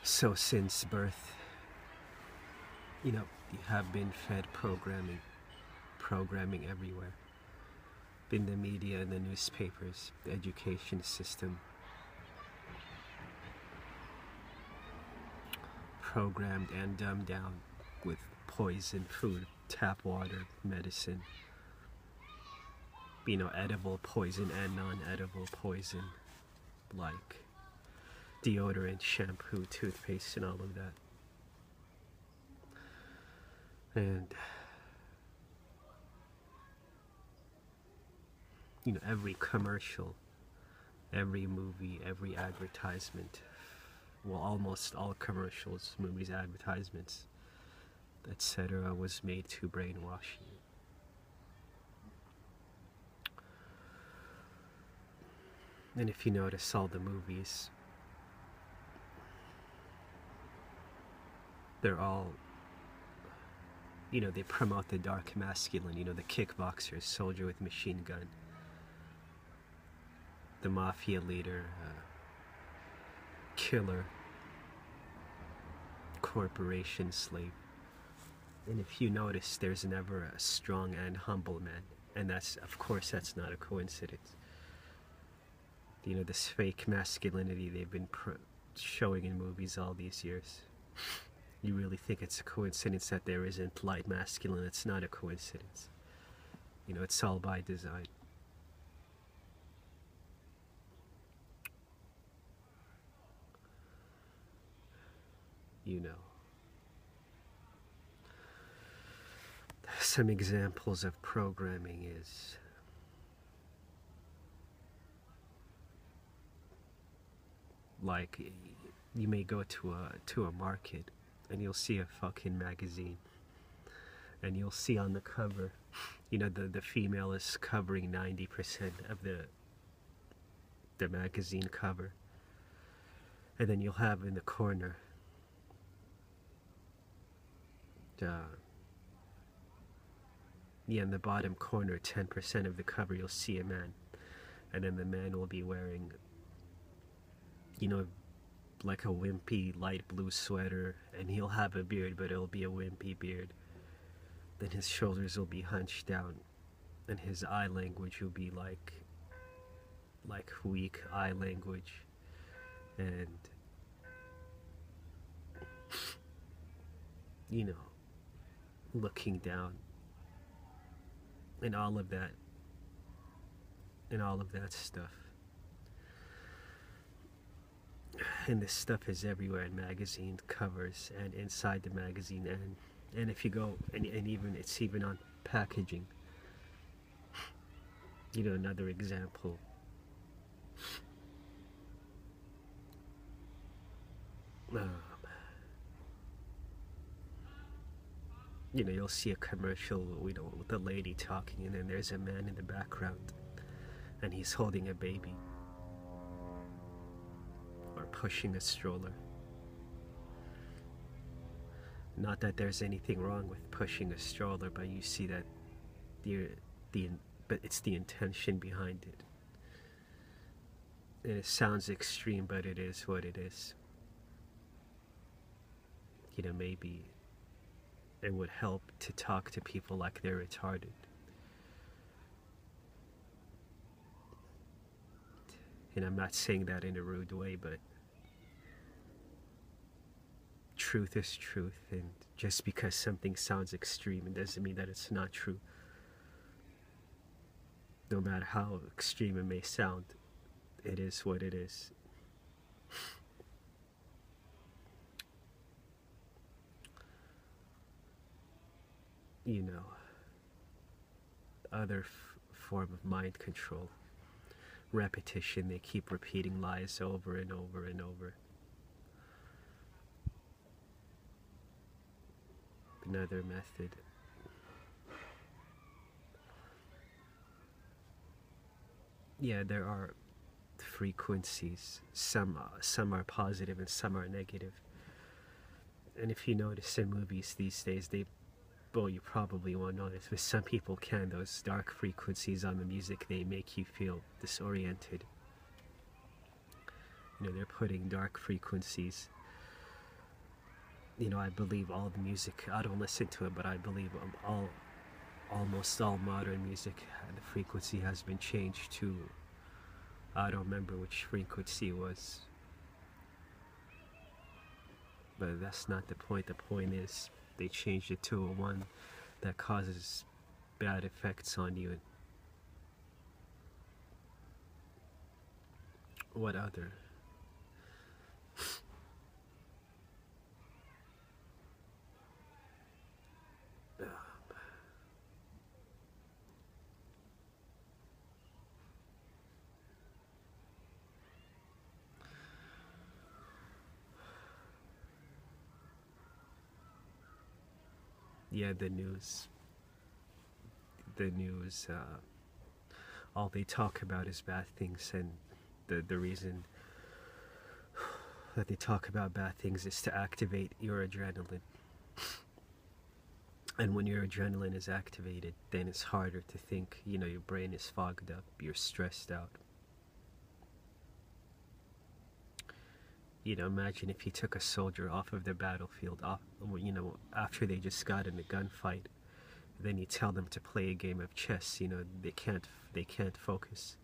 So since birth, you have been fed programming everywhere. In the media, in the newspapers, the education system, programmed and dumbed down with poison food, tap water, medicine, edible poison and non-edible poison, like deodorant, shampoo, toothpaste, and all of that. And every commercial, every movie, every advertisement, well, almost all commercials, movies, advertisements, etc., was made to brainwash you. And if you notice, all the movies, they're all, they promote the dark masculine, the kickboxer, soldier with machine gun, the mafia leader, killer, corporation slave. And if you notice, there's never a strong and humble man. And of course, that's not a coincidence. This fake masculinity they've been showing in movies all these years. You really think it's a coincidence that there isn't light masculine? It's not a coincidence. It's all by design. Some examples of programming is like, you may go to a market and you'll see a fucking magazine, and you'll see on the cover, the female is covering 90% of the magazine cover, and then you'll have in the corner in the bottom corner, 10% of the cover, you'll see a man, and then the man will be wearing like a wimpy light blue sweater, and he'll have a beard, but it'll be a wimpy beard. Then his shoulders will be hunched down, and his eye language will be like weak eye language, and looking down, and all of that stuff. And this stuff is everywhere in magazine covers and inside the magazine, and if you go, and even it's even on packaging. Another example, you'll see a commercial, with a lady talking, and then there's a man in the background, and he's holding a baby or pushing a stroller. Not that there's anything wrong with pushing a stroller, but you see that but it's the intention behind it. And it sounds extreme, but it is what it is. Maybe it would help to talk to people like they're retarded. And I'm not saying that in a rude way, but truth is truth, and just because something sounds extreme, it doesn't mean that it's not true. No matter how extreme it may sound, it is what it is. Other form of mind control, repetition. They keep repeating lies over and over and over. Another method. Yeah, there are frequencies. Some are positive and some are negative. And if you notice in movies these days, well, you probably won't notice, but some people can. Those dark frequencies on the music, they make you feel disoriented. They're putting dark frequencies I believe all the music, I don't listen to it, but I believe almost all modern music, the frequency has been changed to, I don't remember which frequency it was, but that's not the point. The point is they changed it to a one that causes bad effects on you. And what other? Yeah, the news. The news. All they talk about is bad things, and the reason that they talk about bad things is to activate your adrenaline. And when your adrenaline is activated, then it's harder to think. Your brain is fogged up, you're stressed out. Imagine if you took a soldier off of the battlefield, after they just got in a gunfight, then you tell them to play a game of chess. They can't focus.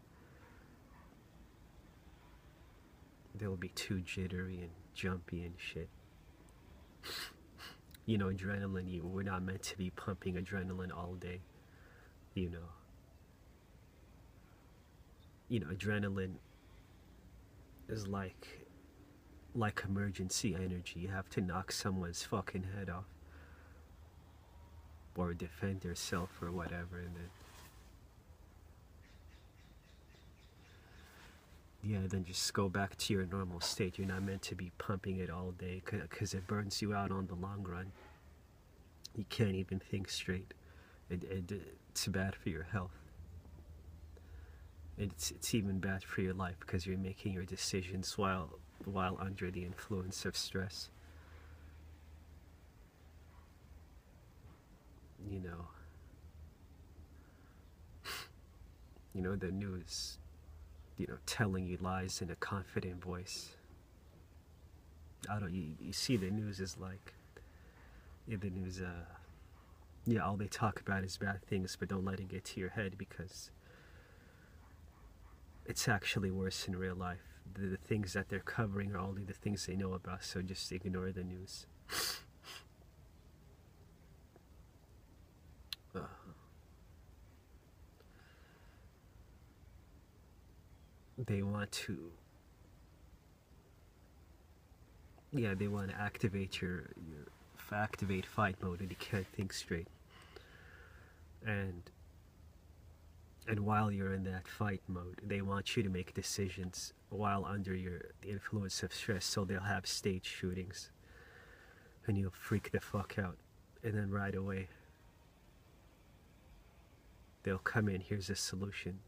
They'll be too jittery and jumpy and shit. Adrenaline, we're not meant to be pumping adrenaline all day. Adrenaline is like emergency energy. You have to knock someone's fucking head off or defend yourself or whatever, and then just go back to your normal state. You're not meant to be pumping it all day, because it burns you out on the long run. You can't even think straight. It's bad for your health. It's even bad for your life, because you're making your decisions while under the influence of stress. The news, telling you lies in a confident voice. You see, the news is like, the news, all they talk about is bad things, but don't let it get to your head, because it's actually worse in real life. The things that they're covering are only the things they know about, so just ignore the news. They want to activate activate fight mode, and you can't think straight. And while you're in that fight mode, they want you to make decisions while under the influence of stress, so they'll have stage shootings and you'll freak the fuck out, and then right away they'll come in, here's a solution,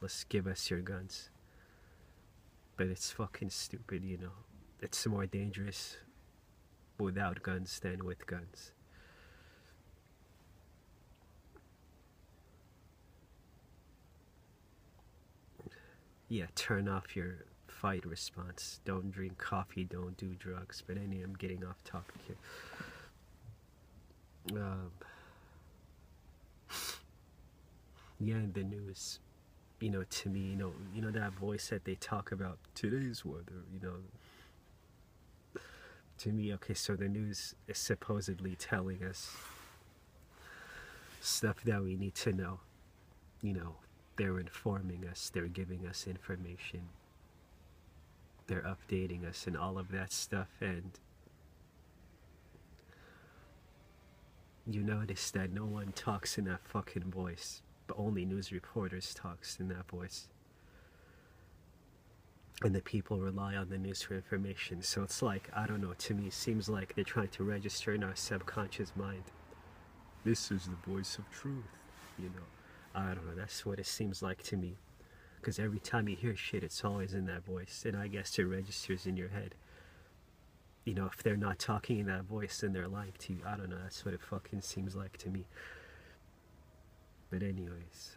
let's give us your guns. But it's fucking stupid. It's more dangerous without guns than with guns. Yeah, turn off your fight response. Don't drink coffee, don't do drugs. But anyway, I'm getting off topic here. In the news, to me, that voice that they talk about, today's weather, to me, okay, so the news is supposedly telling us stuff that we need to know. They're informing us, they're giving us information, they're updating us and all of that stuff. And you notice that no one talks in that fucking voice, but only news reporters talks in that voice. And the people rely on the news for information. So it's like, I don't know, to me it seems like they're trying to register in our subconscious mind, this is the voice of truth. I don't know, that's what it seems like to me. Because every time you hear shit, it's always in that voice. And I guess it registers in your head. If they're not talking in that voice, then they're lying to you. I don't know, that's what it fucking seems like to me. But anyways,